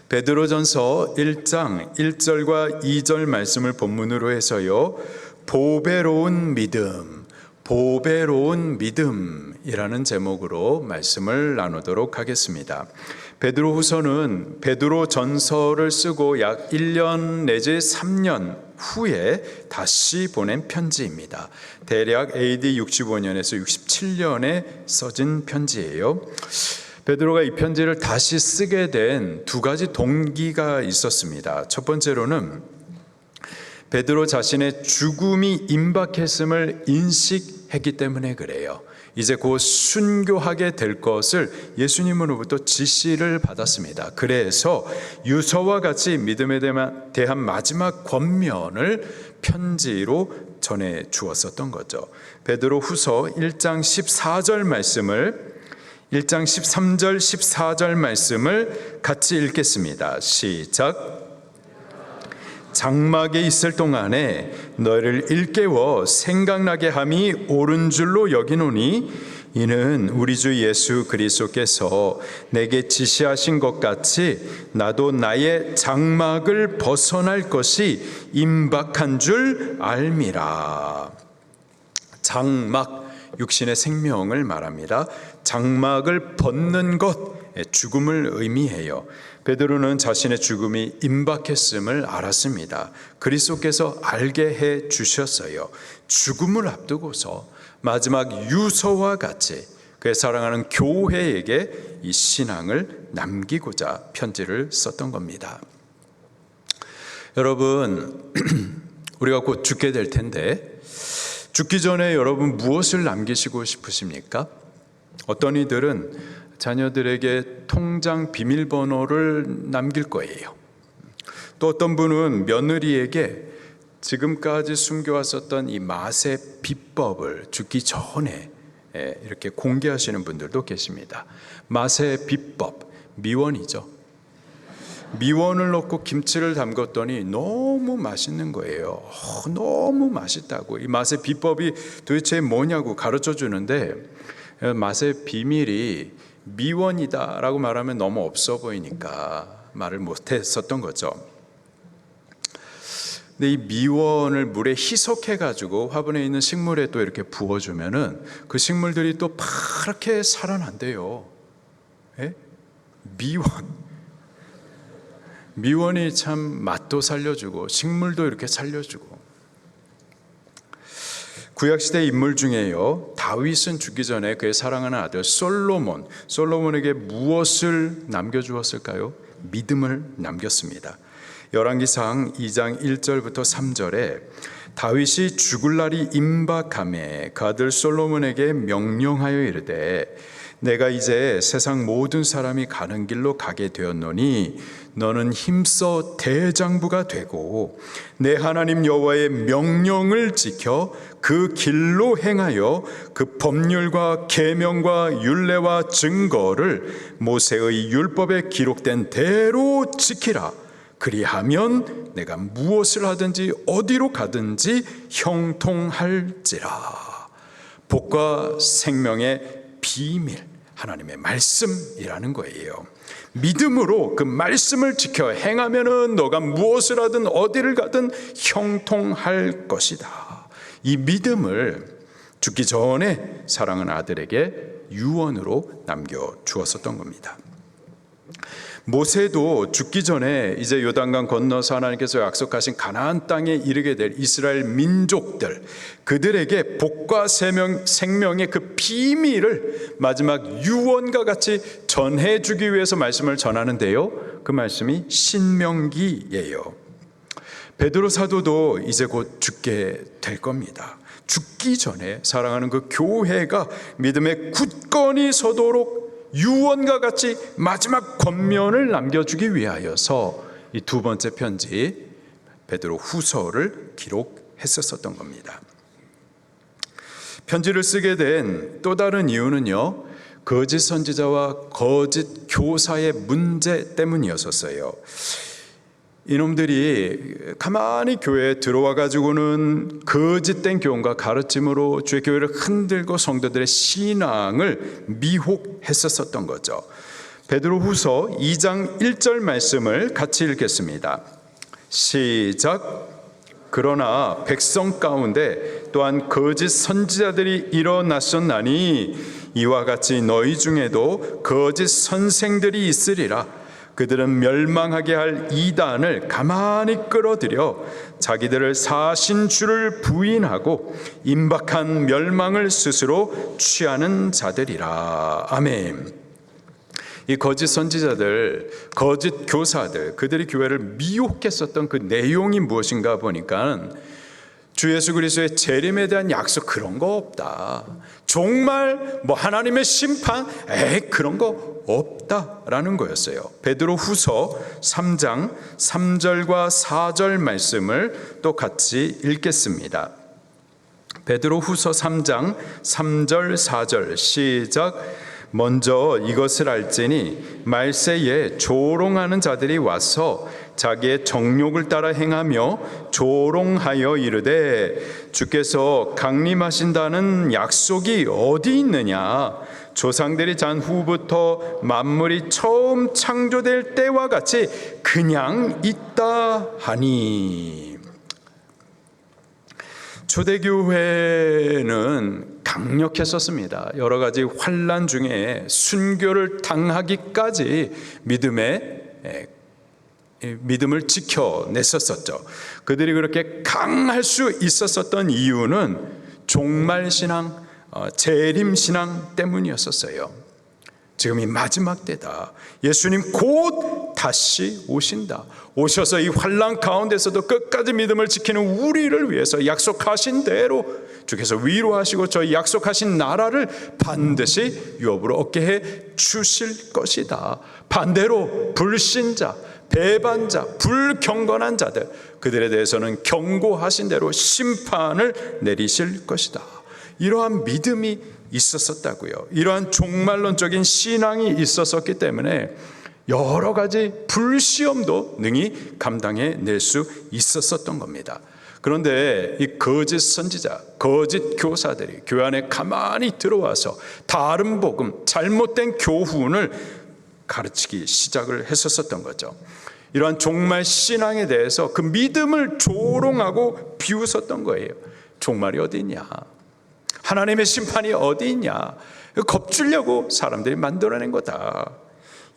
베드로전서 1장 1절과 2절 말씀을 본문으로 해서요, 보배로운 믿음이라는 제목으로 말씀을 나누도록 하겠습니다. 베드로후서는 베드로전서를 쓰고 약 1년 내지 3년 후에 다시 보낸 편지입니다. 대략 AD 65년에서 67년에 써진 편지예요. 베드로가 이 편지를 다시 쓰게 된 두 가지 동기가 있었습니다. 첫 번째로는 베드로 자신의 죽음이 임박했음을 인식했기 때문에 그래요. 이제 곧 순교하게 될 것을 예수님으로부터 지시를 받았습니다. 그래서 유서와 같이 믿음에 대한 마지막 권면을 편지로 전해 주었었던 거죠. 베드로 후서 1장 13절 말씀을 같이 읽겠습니다. 시작. 장막에 있을 동안에 너를 일깨워 생각나게 함이 옳은 줄로 여기노니 이는 우리 주 예수 그리스도께서 내게 지시하신 것 같이 나도 나의 장막을 벗어날 것이 임박한 줄 알미라. 장막, 육신의 생명을 말합니다. 장막을 벗는 것, 죽음을 의미해요. 베드로는 자신의 죽음이 임박했음을 알았습니다. 그리스도께서 알게 해 주셨어요. 죽음을 앞두고서 마지막 유서와 같이 그의 사랑하는 교회에게 이 신앙을 남기고자 편지를 썼던 겁니다. 여러분, 우리가 곧 죽게 될 텐데 죽기 전에 여러분 무엇을 남기시고 싶으십니까? 어떤 이들은 자녀들에게 통장 비밀번호를 남길 거예요. 또 어떤 분은 며느리에게 지금까지 숨겨왔었던 이 맛의 비법을 죽기 전에 이렇게 공개하시는 분들도 계십니다. 맛의 비법, 미원이죠. 미원을 넣고 김치를 담갔더니 너무 맛있는 거예요. 너무 맛있다고. 이 맛의 비법이 도대체 뭐냐고 가르쳐 주는데 맛의 비밀이 미원이다라고 말하면 너무 없어 보이니까 말을 못했었던 거죠. 근데 이 미원을 물에 희석해 가지고 화분에 있는 식물에 또 이렇게 부어주면은 그 식물들이 또 파랗게 살아난대요. 예? 미원이 참 맛도 살려주고 식물도 이렇게 살려주고. 구약시대 인물 중에요, 다윗은 죽기 전에 그의 사랑하는 아들 솔로몬에게 무엇을 남겨주었을까요? 믿음을 남겼습니다. 열왕기상 2장 1절부터 3절에 다윗이 죽을 날이 임박하매 그 아들 솔로몬에게 명령하여 이르되 내가 이제 세상 모든 사람이 가는 길로 가게 되었노니 너는 힘써 대장부가 되고 내 하나님 여호와의 명령을 지켜 그 길로 행하여 그 법률과 계명과 율례와 증거를 모세의 율법에 기록된 대로 지키라. 그리하면 내가 무엇을 하든지 어디로 가든지 형통할지라. 복과 생명의 비밀, 하나님의 말씀이라는 거예요. 믿음으로 그 말씀을 지켜 행하면은 너가 무엇을 하든 어디를 가든 형통할 것이다. 이 믿음을 죽기 전에 사랑하는 아들에게 유언으로 남겨 주었었던 겁니다. 모세도 죽기 전에 이제 요단강 건너서 하나님께서 약속하신 가나안 땅에 이르게 될 이스라엘 민족들, 그들에게 복과 생명의 그 비밀을 마지막 유언과 같이 전해주기 위해서 말씀을 전하는데요, 그 말씀이 신명기예요. 베드로 사도도 이제 곧 죽게 될 겁니다. 죽기 전에 사랑하는 그 교회가 믿음에 굳건히 서도록 유언과 같이 마지막 권면을 남겨주기 위하여서 이 두 번째 편지 베드로 후서를 기록했었던 겁니다. 편지를 쓰게 된 또 다른 이유는요, 거짓 선지자와 거짓 교사의 문제 때문이었어요. 이놈들이 가만히 교회에 들어와 가지고는 거짓된 교훈과 가르침으로 주의 교회를 흔들고 성도들의 신앙을 미혹했었던 거죠. 베드로후서 2장 1절 말씀을 같이 읽겠습니다. 시작. 그러나 백성 가운데 또한 거짓 선지자들이 일어났었나니 이와 같이 너희 중에도 거짓 선생들이 있으리라. 그들은 멸망하게 할 이단을 가만히 끌어들여 자기들을 사신 주를 부인하고 임박한 멸망을 스스로 취하는 자들이라. 아멘. 이 거짓 선지자들, 거짓 교사들, 그들이 교회를 미혹했었던 그 내용이 무엇인가 보니까 주 예수 그리스도의 재림에 대한 약속, 그런 거 없다. 정말 하나님의 심판, 그런 거 없다라는 거였어요. 베드로후서 3장 3절과 4절 말씀을 또 같이 읽겠습니다. 베드로후서 3장 3절 4절 시작. 먼저 이것을 알지니 말세에 조롱하는 자들이 와서 자기의 정욕을 따라 행하며 조롱하여 이르되 주께서 강림하신다는 약속이 어디 있느냐. 조상들이 잔 후부터 만물이 처음 창조될 때와 같이 그냥 있다 하니. 초대교회는 강력했었습니다. 여러 가지 환난 중에 순교를 당하기까지 믿음을 지켜냈었죠. 그들이 그렇게 강할 수 있었던 이유는 종말신앙, 재림신앙 때문이었어요. 지금이 마지막 때다. 예수님 곧 다시 오신다. 오셔서 이 환난 가운데서도 끝까지 믿음을 지키는 우리를 위해서 약속하신 대로 주께서 위로하시고 저희 약속하신 나라를 반드시 유업으로 얻게 해 주실 것이다. 반대로 불신자, 배반자, 불경건한 자들, 그들에 대해서는 경고하신 대로 심판을 내리실 것이다. 이러한 믿음이 있었다고요. 이러한 종말론적인 신앙이 있었기 때문에 여러 가지 불시험도 능히 감당해낼 수 있었던 겁니다. 그런데 이 거짓 선지자, 거짓 교사들이 교회 안에 가만히 들어와서 다른 복음, 잘못된 교훈을 가르치기 시작을 했었던 거죠. 이러한 종말 신앙에 대해서 그 믿음을 조롱하고 비웃었던 거예요. 종말이 어디 있냐? 하나님의 심판이 어디 있냐? 겁주려고 사람들이 만들어낸 거다.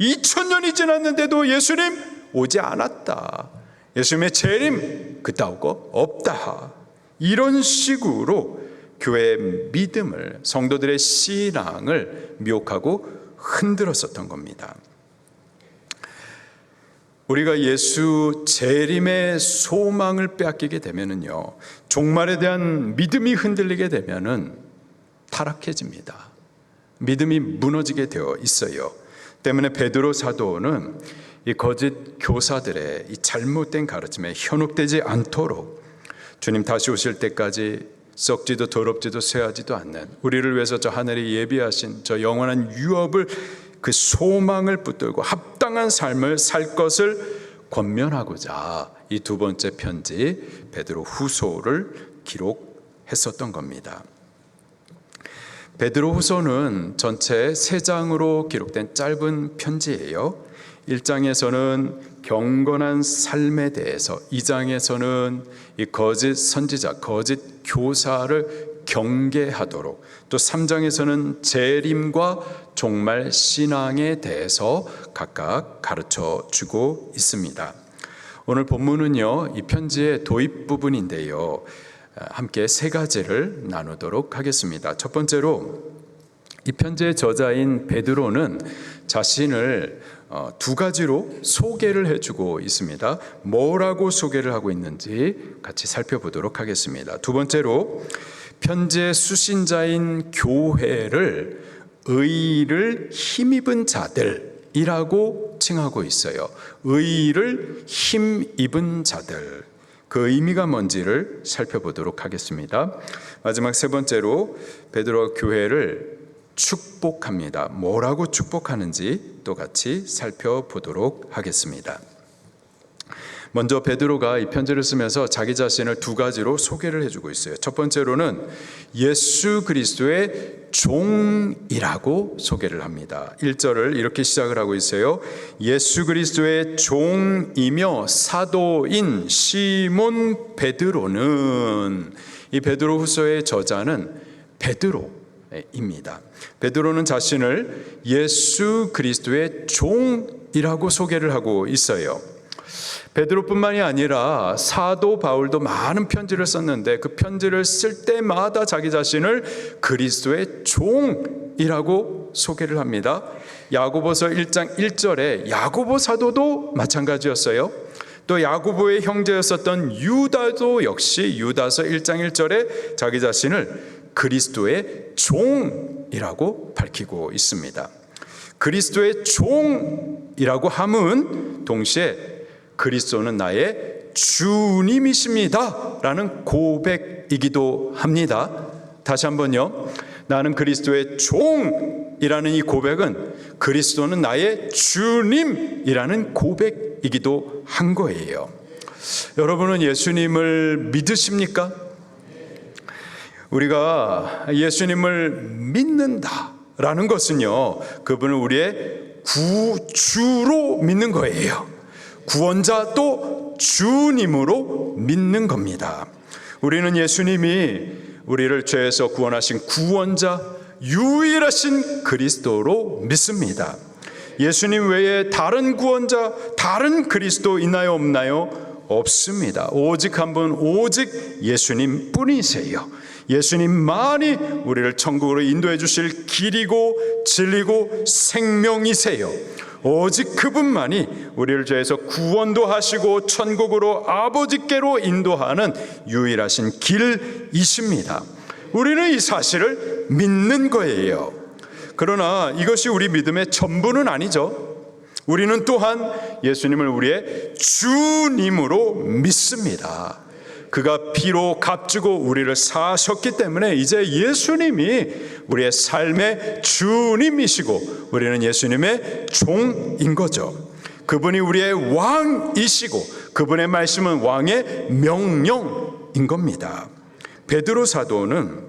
2000년이 지났는데도 예수님 오지 않았다. 예수님의 재림 그따위 거 없다. 이런 식으로 교회의 믿음을, 성도들의 신앙을 미혹하고 흔들었었던 겁니다. 우리가 예수 재림의 소망을 빼앗기게 되면은요, 종말에 대한 믿음이 흔들리게 되면은 타락해집니다. 믿음이 무너지게 되어 있어요. 때문에 베드로 사도는 이 거짓 교사들의 이 잘못된 가르침에 현혹되지 않도록 주님 다시 오실 때까지 썩지도 더럽지도 쇠하지도 않는 우리를 위해서 저 하늘이 예비하신 저 영원한 유업을, 그 소망을 붙들고 합당한 삶을 살 것을 권면하고자 이 두 번째 편지 베드로 후서를 기록했었던 겁니다. 베드로 후서는 전체 3장으로 기록된 짧은 편지예요. 1장에서는 경건한 삶에 대해서, 2장에서는 이 거짓 선지자, 거짓 교사를 경계하도록, 또 3장에서는 재림과 종말 신앙에 대해서 각각 가르쳐 주고 있습니다. 오늘 본문은요, 이 편지의 도입 부분인데요, 함께 3가지를 나누도록 하겠습니다. 첫 번째로 이 편지의 저자인 베드로는 자신을 2가지로 소개를 해주고 있습니다. 뭐라고 소개를 하고 있는지 같이 살펴보도록 하겠습니다. 두 번째로 편지의 수신자인 교회를 의를 힘입은 자들이라고 칭하고 있어요. 의를 힘입은 자들, 그 의미가 뭔지를 살펴보도록 하겠습니다. 마지막 3번째로 베드로가 교회를 축복합니다. 뭐라고 축복하는지 또 같이 살펴보도록 하겠습니다. 먼저 베드로가 이 편지를 쓰면서 자기 자신을 두 가지로 소개를 해주고 있어요. 첫 번째로는 예수 그리스도의 종이라고 소개를 합니다. 1절을 이렇게 시작을 하고 있어요. 예수 그리스도의 종이며 사도인 시몬 베드로는, 이 베드로후서의 저자는 베드로입니다. 베드로는 자신을 예수 그리스도의 종이라고 소개를 하고 있어요. 베드로뿐만이 아니라 사도 바울도 많은 편지를 썼는데 그 편지를 쓸 때마다 자기 자신을 그리스도의 종이라고 소개를 합니다. 야고보서 1장 1절에 야고보 사도도 마찬가지였어요. 또 야고보의 형제였었던 유다도 역시 유다서 1장 1절에 자기 자신을 그리스도의 종이라고 밝히고 있습니다. 그리스도의 종이라고 함은 동시에 그리스도는 나의 주님이십니다 라는 고백이기도 합니다. 다시 한번요. 나는 그리스도의 종이라는 이 고백은 그리스도는 나의 주님이라는 고백이기도 한 거예요. 여러분은 예수님을 믿으십니까? 우리가 예수님을 믿는다라는 것은요, 그분을 우리의 구주로 믿는 거예요. 구원자 또 주님으로 믿는 겁니다. 우리는 예수님이 우리를 죄에서 구원하신 구원자, 유일하신 그리스도로 믿습니다. 예수님 외에 다른 구원자, 다른 그리스도 있나요, 없나요? 없습니다. 오직 한 분, 오직 예수님 뿐이세요. 예수님만이 우리를 천국으로 인도해 주실 길이고 진리고 생명이세요. 오직 그분만이 우리를 죄에서 구원도 하시고 천국으로 아버지께로 인도하는 유일하신 길이십니다. 우리는 이 사실을 믿는 거예요. 그러나 이것이 우리 믿음의 전부는 아니죠. 우리는 또한 예수님을 우리의 주님으로 믿습니다. 그가 피로 값주고 우리를 사셨기 때문에 이제 예수님이 우리의 삶의 주님이시고 우리는 예수님의 종인 거죠. 그분이 우리의 왕이시고 그분의 말씀은 왕의 명령인 겁니다. 베드로 사도는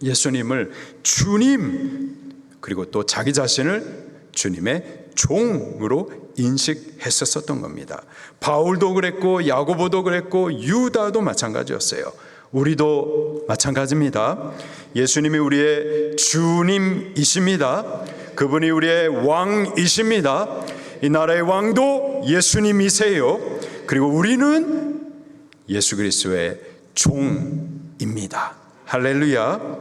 예수님을 주님, 그리고 또 자기 자신을 주님의 종으로 인식했었던 겁니다. 바울도 그랬고 야고보도 그랬고 유다도 마찬가지였어요. 우리도 마찬가지입니다. 예수님이 우리의 주님이십니다. 그분이 우리의 왕이십니다. 이 나라의 왕도 예수님이세요. 그리고 우리는 예수 그리스도의 종입니다. 할렐루야.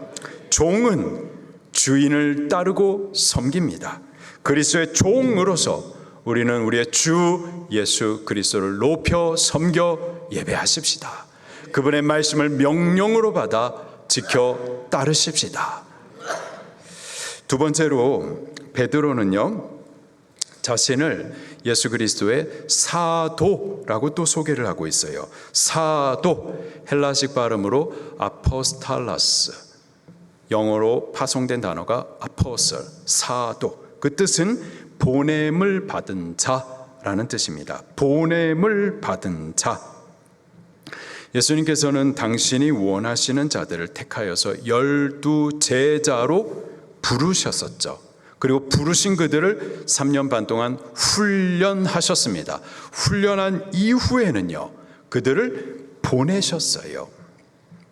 종은 주인을 따르고 섬깁니다. 그리스도의 종으로서 우리는 우리의 주 예수 그리스도를 높여 섬겨 예배하십시다. 그분의 말씀을 명령으로 받아 지켜 따르십시다. 두 번째로 베드로는요, 자신을 예수 그리스도의 사도라고 또 소개를 하고 있어요. 사도, 헬라식 발음으로 아포스탈라스, 영어로 파송된 단어가 아포스톨, 사도. 그 뜻은 보냄을 받은 자라는 뜻입니다. 보냄을 받은 자. 예수님께서는 당신이 원하시는 자들을 택하여서 12 제자로 부르셨었죠. 그리고 부르신 그들을 3년 반 동안 훈련하셨습니다. 훈련한 이후에는요, 그들을 보내셨어요.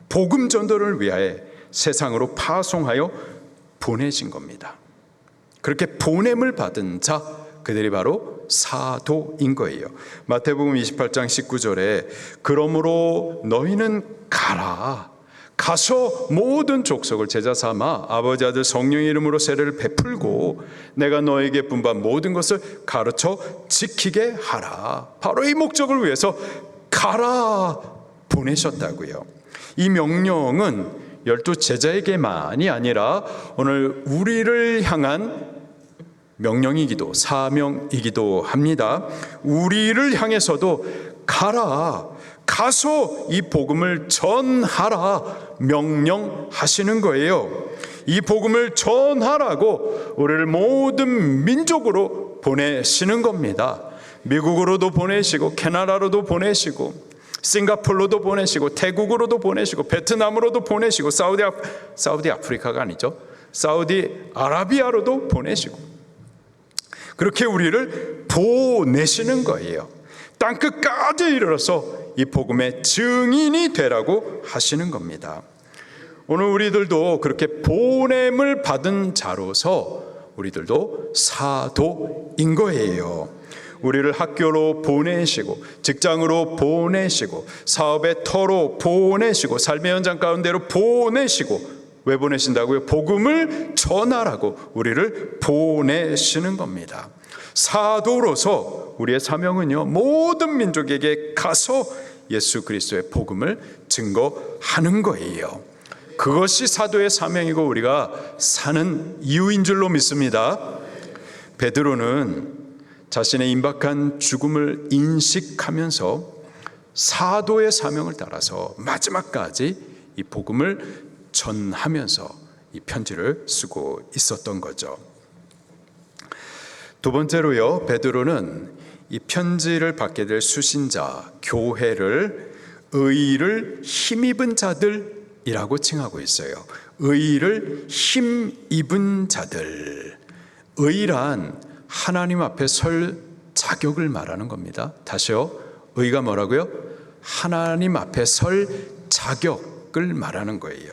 복음 전도를 위하여 세상으로 파송하여 보내신 겁니다. 그렇게 보냄을 받은 자, 그들이 바로 사도인 거예요. 마태복음 28장 19절에 그러므로 너희는 가서 모든 족속을 제자 삼아 아버지 아들 성령의 이름으로 세례를 베풀고 내가 너에게 분부한 모든 것을 가르쳐 지키게 하라. 바로 이 목적을 위해서 가라 보내셨다고요. 이 명령은 12 제자에게만이 아니라 오늘 우리를 향한 명령이기도 사명이기도 합니다. 우리를 향해서도 가서 이 복음을 전하라 명령하시는 거예요. 이 복음을 전하라고 우리를 모든 민족으로 보내시는 겁니다. 미국으로도 보내시고 캐나다로도 보내시고 싱가포르로도 보내시고 태국으로도 보내시고 베트남으로도 보내시고 사우디 아프리카가 아니죠. 사우디 아라비아로도 보내시고 그렇게 우리를 보내시는 거예요. 땅끝까지 이르러서 이 복음의 증인이 되라고 하시는 겁니다. 오늘 우리들도 그렇게 보냄을 받은 자로서 우리들도 사도인 거예요. 우리를 학교로 보내시고 직장으로 보내시고 사업의 터로 보내시고 삶의 현장 가운데로 보내시고 왜 보내신다고요? 복음을 전하라고 우리를 보내시는 겁니다. 사도로서 우리의 사명은요, 모든 민족에게 가서 예수 그리스도의 복음을 증거하는 거예요. 그것이 사도의 사명이고 우리가 사는 이유인 줄로 믿습니다. 베드로는 자신의 임박한 죽음을 인식하면서 사도의 사명을 따라서 마지막까지 이 복음을 전하면서 이 편지를 쓰고 있었던 거죠. 두 번째로요, 베드로는 이 편지를 받게 될 수신자, 교회를 의를 힘입은 자들이라고 칭하고 있어요. 의를 힘입은 자들. 의란 하나님 앞에 설 자격을 말하는 겁니다. 다시요. 의가 뭐라고요? 하나님 앞에 설 자격을 말하는 거예요.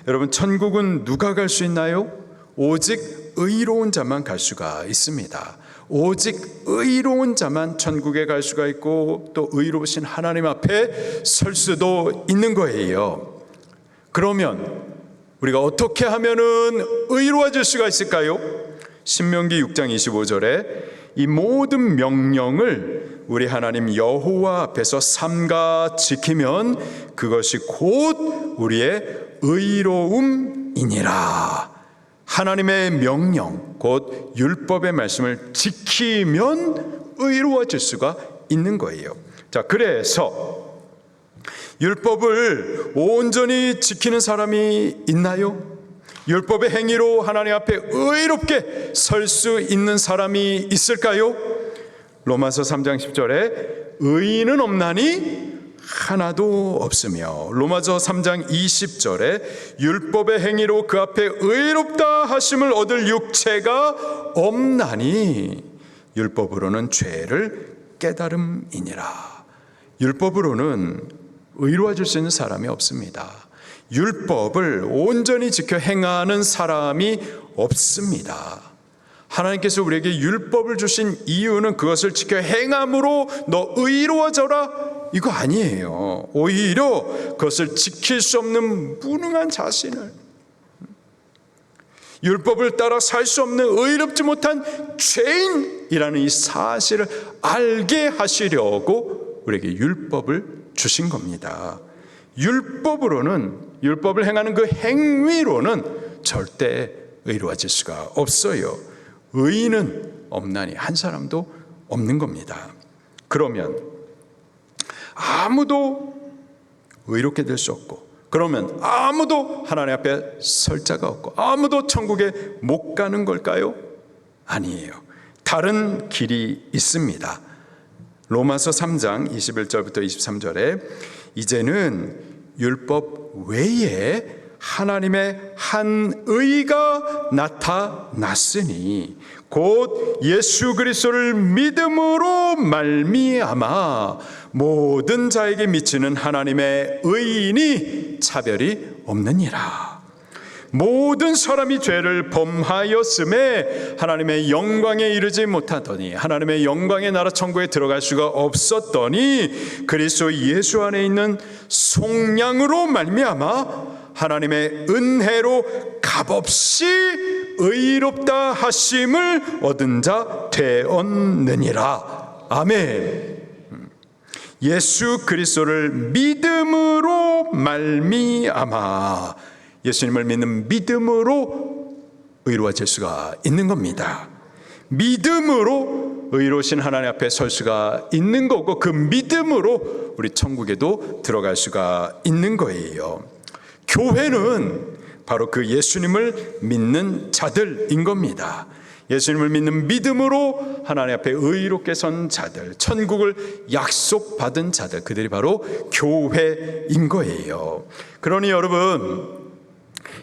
여러분, 천국은 누가 갈 수 있나요? 오직 의로운 자만 갈 수가 있습니다. 오직 의로운 자만 천국에 갈 수가 있고 또 의로우신 하나님 앞에 설 수도 있는 거예요. 그러면 우리가 어떻게 하면은 의로워질 수가 있을까요? 신명기 6장 25절에 이 모든 명령을 우리 하나님 여호와 앞에서 삼가 지키면 그것이 곧 우리의 의로움이니라. 하나님의 명령, 곧 율법의 말씀을 지키면 의로워질 수가 있는 거예요. 자, 그래서 율법을 온전히 지키는 사람이 있나요? 율법의 행위로 하나님 앞에 의롭게 설 수 있는 사람이 있을까요? 로마서 3장 10절에 의인은 없나니 하나도 없으며 로마서 3장 20절에 율법의 행위로 그 앞에 의롭다 하심을 얻을 육체가 없나니 율법으로는 죄를 깨달음이니라. 율법으로는 의로워질 수 있는 사람이 없습니다. 율법을 온전히 지켜 행하는 사람이 없습니다. 하나님께서 우리에게 율법을 주신 이유는 그것을 지켜 행함으로 너 의로워져라 이거 아니에요. 오히려 그것을 지킬 수 없는 무능한 자신을, 율법을 따라 살 수 없는 의롭지 못한 죄인이라는 이 사실을 알게 하시려고 우리에게 율법을 주신 겁니다. 율법을 행하는 그 행위로는 절대 의로워질 수가 없어요. 의인은 없나니 한 사람도 없는 겁니다. 그러면 아무도 의롭게 될 수 없고, 그러면 아무도 하나님 앞에 설 자가 없고, 아무도 천국에 못 가는 걸까요? 아니에요. 다른 길이 있습니다. 로마서 3장 21절부터 23절에 이제는 율법 외에 하나님의 한 의가 나타났으니 곧 예수 그리스도를 믿음으로 말미암아 모든 자에게 미치는 하나님의 의인이 차별이 없느니라. 모든 사람이 죄를 범하였음에 하나님의 영광에 이르지 못하더니 하나님의 영광의 나라 천국에 들어갈 수가 없었더니 그리스도 예수 안에 있는 속량으로 말미암아 하나님의 은혜로 값없이 의롭다 하심을 얻은 자 되었느니라. 아멘. 예수 그리스도를 믿음으로 말미암아, 예수님을 믿는 믿음으로 의로워질 수가 있는 겁니다. 믿음으로 의로우신 하나님 앞에 설 수가 있는 거고, 그 믿음으로 우리 천국에도 들어갈 수가 있는 거예요. 교회는 바로 그 예수님을 믿는 자들인 겁니다. 예수님을 믿는 믿음으로 하나님 앞에 의롭게 선 자들, 천국을 약속받은 자들, 그들이 바로 교회인 거예요. 그러니 여러분,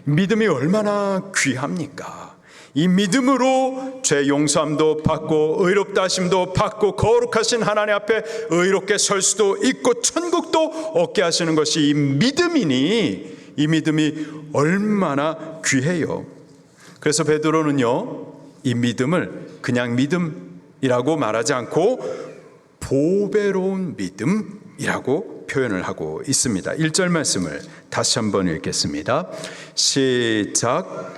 믿음이 얼마나 귀합니까? 이 믿음으로 죄 용서함도 받고 의롭다 하심도 받고 거룩하신 하나님 앞에 의롭게 설 수도 있고 천국도 얻게 하시는 것이 이 믿음이니, 이 믿음이 얼마나 귀해요. 그래서 베드로는요, 이 믿음을 그냥 믿음이라고 말하지 않고 보배로운 믿음이라고 표현을 하고 있습니다. 1절 말씀을 다시 한번 읽겠습니다. 시작.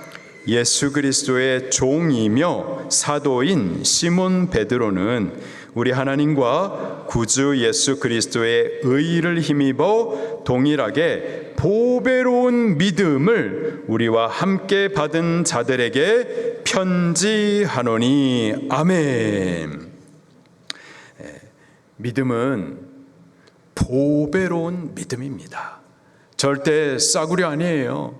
예수 그리스도의 종이며 사도인 시몬 베드로는 우리 하나님과 구주 예수 그리스도의 의를 힘입어 동일하게 보배로운 믿음을 우리와 함께 받은 자들에게 편지하노니. 아멘. 믿음은 보배로운 믿음입니다. 절대 싸구려 아니에요.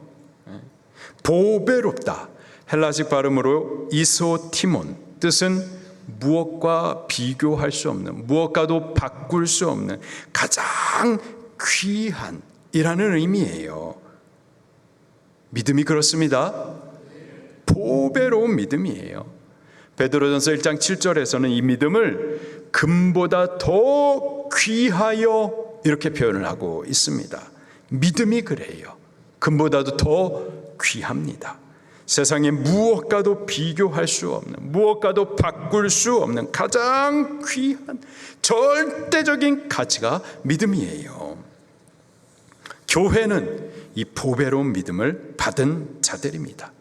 보배롭다. 헬라식 발음으로 이소티몬, 뜻은 무엇과 비교할 수 없는, 무엇과도 바꿀 수 없는 가장 귀한 이라는 의미예요. 믿음이 그렇습니다. 보배로운 믿음이에요. 베드로전서 1장 7절에서는 이 믿음을 금보다 더 귀하여 이렇게 표현을 하고 있습니다. 믿음이 그래요. 금보다도 더 귀합니다. 세상에 무엇과도 비교할 수 없는, 무엇과도 바꿀 수 없는 가장 귀한 절대적인 가치가 믿음이에요. 교회는 이 보배로운 믿음을 받은 자들입니다.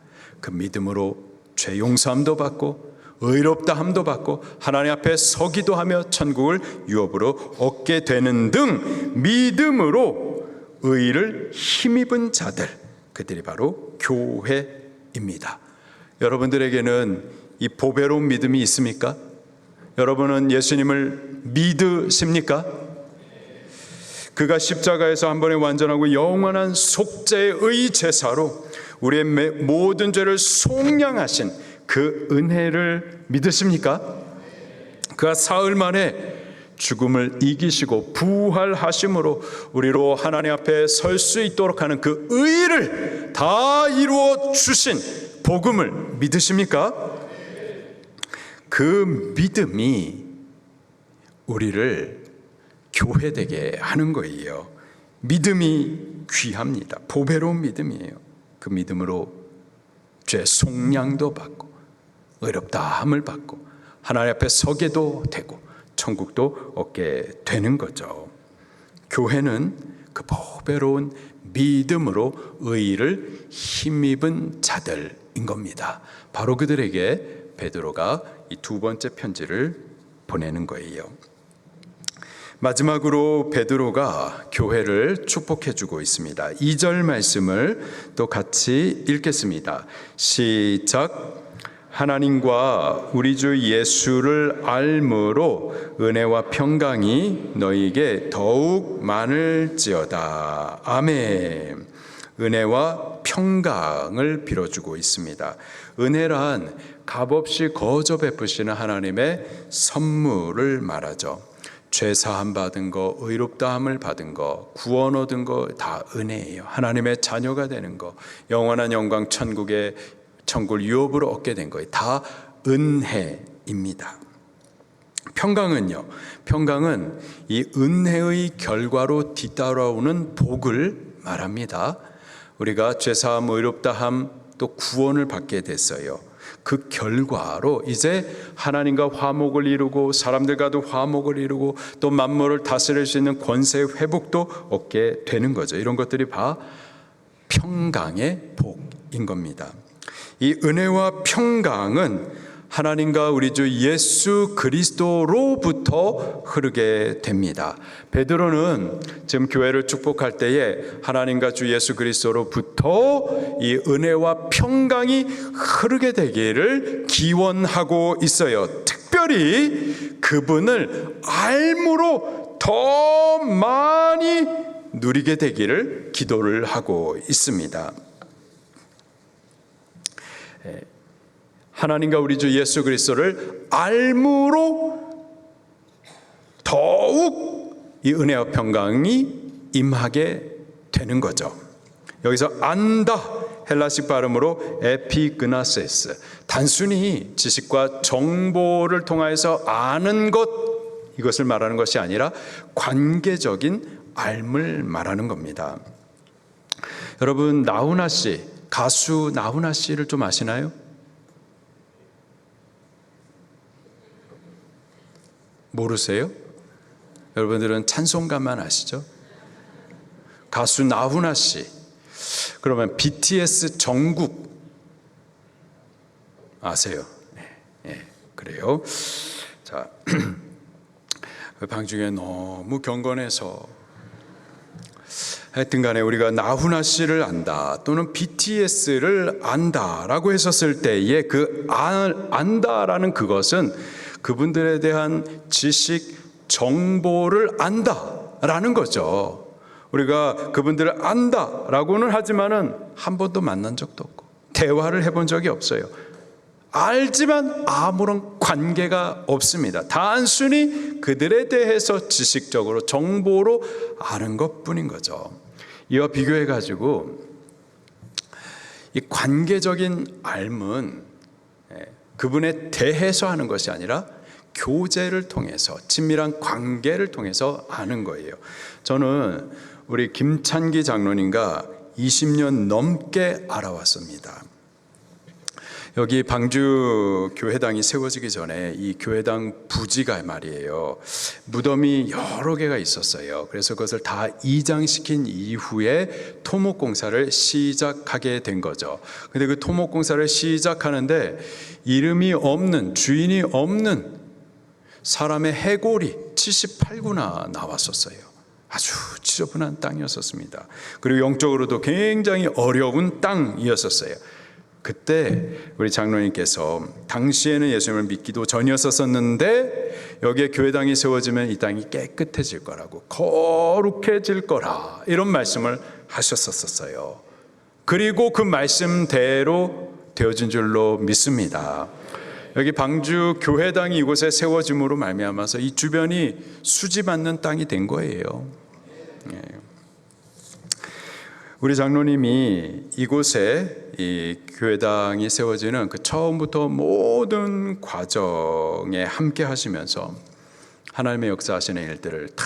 그 믿음으로 죄 용서함도 받고 의롭다함도 받고 하나님 앞에 서기도 하며 천국을 유업으로 얻게 되는 등 믿음으로 의를 힘입은 자들, 그들이 바로 교회입니다. 여러분들에게는 이 보배로운 믿음이 있습니까? 여러분은 예수님을 믿으십니까? 그가 십자가에서 한 번에 완전하고 영원한 속죄의 제사로 우리의 모든 죄를 속량하신 그 은혜를 믿으십니까? 그가 사흘 만에 죽음을 이기시고 부활하심으로 우리로 하나님 앞에 설 수 있도록 하는 그 의를 다 이루어 주신 복음을 믿으십니까? 그 믿음이 우리를 교회되게 하는 거예요. 믿음이 귀합니다. 보배로운 믿음이에요. 그 믿음으로 죄 속량도 받고 의롭다함을 받고 하나님 앞에 서게도 되고 천국도 얻게 되는 거죠. 교회는 그 보배로운 믿음으로 의를 힘입은 자들인 겁니다. 바로 그들에게 베드로가 이 두 번째 편지를 보내는 거예요. 마지막으로 베드로가 교회를 축복해 주고 있습니다. 2절 말씀을 또 같이 읽겠습니다. 시작. 하나님과 우리 주 예수를 알므로 은혜와 평강이 너희에게 더욱 많을지어다. 아멘. 은혜와 평강을 빌어주고 있습니다. 은혜란 값없이 거저 베푸시는 하나님의 선물을 말하죠. 죄 사함 받은 거, 의롭다함을 받은 거, 구원 얻은 거 다 은혜예요. 하나님의 자녀가 되는 거, 영원한 영광 천국의 천국을 유업으로 얻게 된 거예요. 다 은혜입니다. 평강은요, 평강은 이 은혜의 결과로 뒤따라오는 복을 말합니다. 우리가 죄사함, 의롭다함, 또 구원을 받게 됐어요. 그 결과로 이제 하나님과 화목을 이루고 사람들과도 화목을 이루고 또 만물을 다스릴 수 있는 권세 회복도 얻게 되는 거죠. 이런 것들이 다 평강의 복인 겁니다. 이 은혜와 평강은 하나님과 우리 주 예수 그리스도로부터 흐르게 됩니다. 베드로는 지금 교회를 축복할 때에 하나님과 주 예수 그리스도로부터 이 은혜와 평강이 흐르게 되기를 기원하고 있어요. 특별히 그분을 알므로 더 많이 누리게 되기를 기도를 하고 있습니다. 하나님과 우리 주 예수 그리스도를 알므로 더욱 이 은혜와 평강이 임하게 되는 거죠. 여기서 안다, 헬라식 발음으로 에피그나세스, 단순히 지식과 정보를 통하여서 아는 것, 이것을 말하는 것이 아니라 관계적인 알을 말하는 겁니다. 여러분, 나훈아 씨, 가수 나훈아 씨를 좀 아시나요? 모르세요? 여러분들은 찬송가만 아시죠? 가수 나훈아 씨. 그러면 BTS 정국 아세요? 네, 그래요. 자, 방중에 너무 경건해서 하여튼 간에 우리가 나훈아 씨를 안다 또는 BTS를 안다라고 했었을 때에 그 안다라는 그것은 그분들에 대한 지식, 정보를 안다라는 거죠. 우리가 그분들을 안다라고는 하지만은 한 번도 만난 적도 없고 대화를 해본 적이 없어요. 알지만 아무런 관계가 없습니다. 단순히 그들에 대해서 지식적으로 정보로 아는 것뿐인 거죠. 이와 비교해 가지고 이 관계적인 알은 그분에 대해서 하는 것이 아니라 교제를 통해서, 친밀한 관계를 통해서 아는 거예요. 저는 우리 김찬기 장로님과 20년 넘게 알아왔습니다. 여기 방주 교회당이 세워지기 전에 이 교회당 부지가 말이에요, 무덤이 여러 개가 있었어요. 그래서 그것을 다 이장시킨 이후에 토목공사를 시작하게 된 거죠. 근데 그 토목공사를 시작하는데 이름이 없는, 주인이 없는 사람의 해골이 78구나 나왔었어요. 아주 지저분한 땅이었었습니다. 그리고 영적으로도 굉장히 어려운 땅이었었어요. 그때 우리 장로님께서 당시에는 예수님을 믿기도 전이었었는데 여기에 교회당이 세워지면 이 땅이 깨끗해질 거라고, 거룩해질 거라, 이런 말씀을 하셨었어요. 그리고 그 말씀대로 되어진 줄로 믿습니다. 여기 방주 교회당이 이곳에 세워짐으로 말미암아서 이 주변이 수지맞는 땅이 된 거예요. 우리 장로님이 이곳에 이 교회당이 세워지는 그 처음부터 모든 과정에 함께 하시면서 하나님의 역사하시는 일들을 다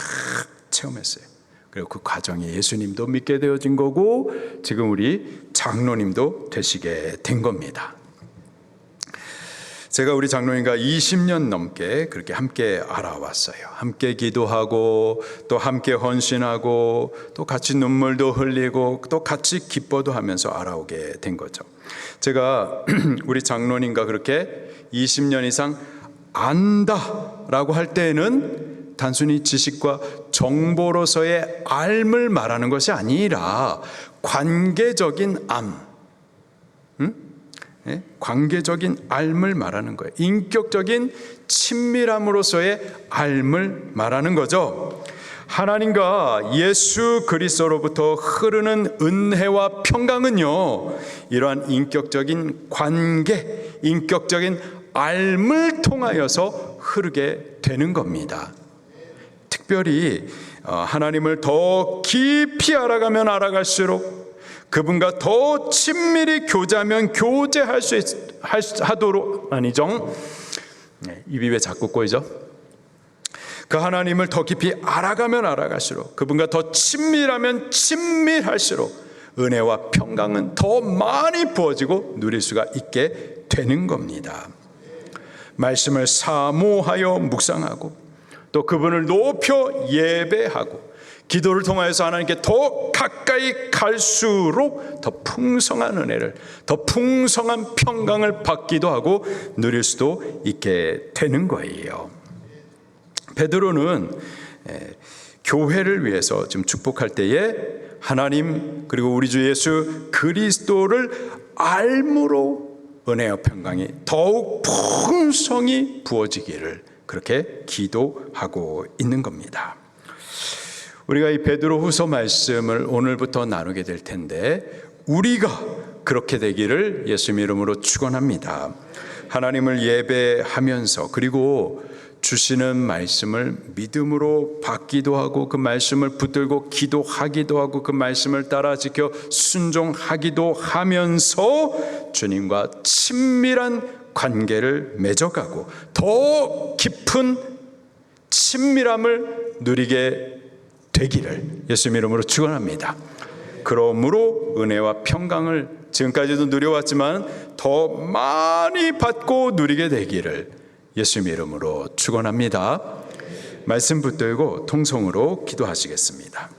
체험했어요. 그리고 그 과정에 예수님도 믿게 되어진 거고 지금 우리 장로님도 되시게 된 겁니다. 제가 우리 장로님과 20년 넘게 그렇게 함께 알아왔어요. 함께 기도하고 또 함께 헌신하고 또 같이 눈물도 흘리고 또 같이 기뻐도 하면서 알아오게 된 거죠. 제가 우리 장로님과 그렇게 20년 이상 안다라고 할 때에는 단순히 지식과 정보로서의 알을 말하는 것이 아니라 관계적인 암, 관계적인 알을 말하는 거예요. 인격적인 친밀함으로서의 알을 말하는 거죠. 하나님과 예수 그리스도로부터 흐르는 은혜와 평강은요, 이러한 인격적인 관계, 인격적인 알을 통하여서 흐르게 되는 겁니다. 특별히 하나님을 더 깊이 알아가면 알아갈수록, 그분과 더 친밀히 교제하면 교제할 수 하도록, 아니죠? 입이 왜 자꾸 꼬이죠? 그 하나님을 더 깊이 알아가면 알아갈수록, 그분과 더 친밀하면 친밀할수록 은혜와 평강은 더 많이 부어지고 누릴 수가 있게 되는 겁니다. 말씀을 사모하여 묵상하고 또 그분을 높여 예배하고 기도를 통하여서 하나님께 더 가까이 갈수록 더 풍성한 은혜를, 더 풍성한 평강을 받기도 하고 누릴 수도 있게 되는 거예요. 베드로는 교회를 위해서 지금 축복할 때에 하나님 그리고 우리 주 예수 그리스도를 알므로 은혜와 평강이 더욱 풍성히 부어지기를 그렇게 기도하고 있는 겁니다. 우리가 이 베드로후서 말씀을 오늘부터 나누게 될 텐데 우리가 그렇게 되기를 예수님 이름으로 축원합니다. 하나님을 예배하면서 그리고 주시는 말씀을 믿음으로 받기도 하고 그 말씀을 붙들고 기도하기도 하고 그 말씀을 따라 지켜 순종하기도 하면서 주님과 친밀한 관계를 맺어가고 더 깊은 친밀함을 누리게 되기를 예수님 이름으로 축원합니다. 그러므로 은혜와 평강을 지금까지도 누려왔지만 더 많이 받고 누리게 되기를 예수님 이름으로 축원합니다. 말씀 붙들고 통성으로 기도하시겠습니다.